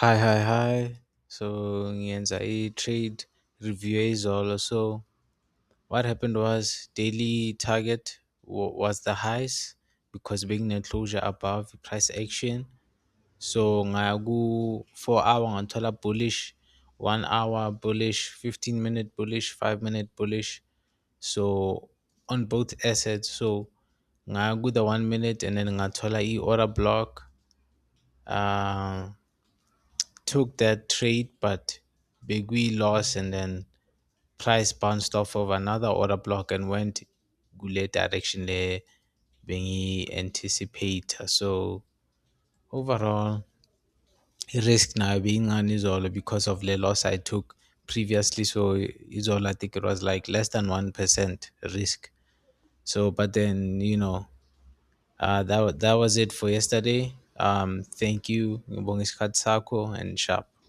Hi, hi, hi. So ngiyenza i-trade review izolo. So what happened was daily target was the highs because being closure above price action. So ngaya ku 4 hour ngathola bullish, 1 hour bullish, 15-minute bullish, 5-minute bullish. So on both assets. So ngaya ku the 1 minute and then ngathola i-order block. Um took that trade, but big we lost, and then price bounced off of another order block and went gule direction there being anticipate. So overall, risk now being on is all because of the loss I took previously. So is all I think it was like less than 1% risk. So but then that was it for yesterday. Thank you, Ngibonga isikhathi sakho and sharp.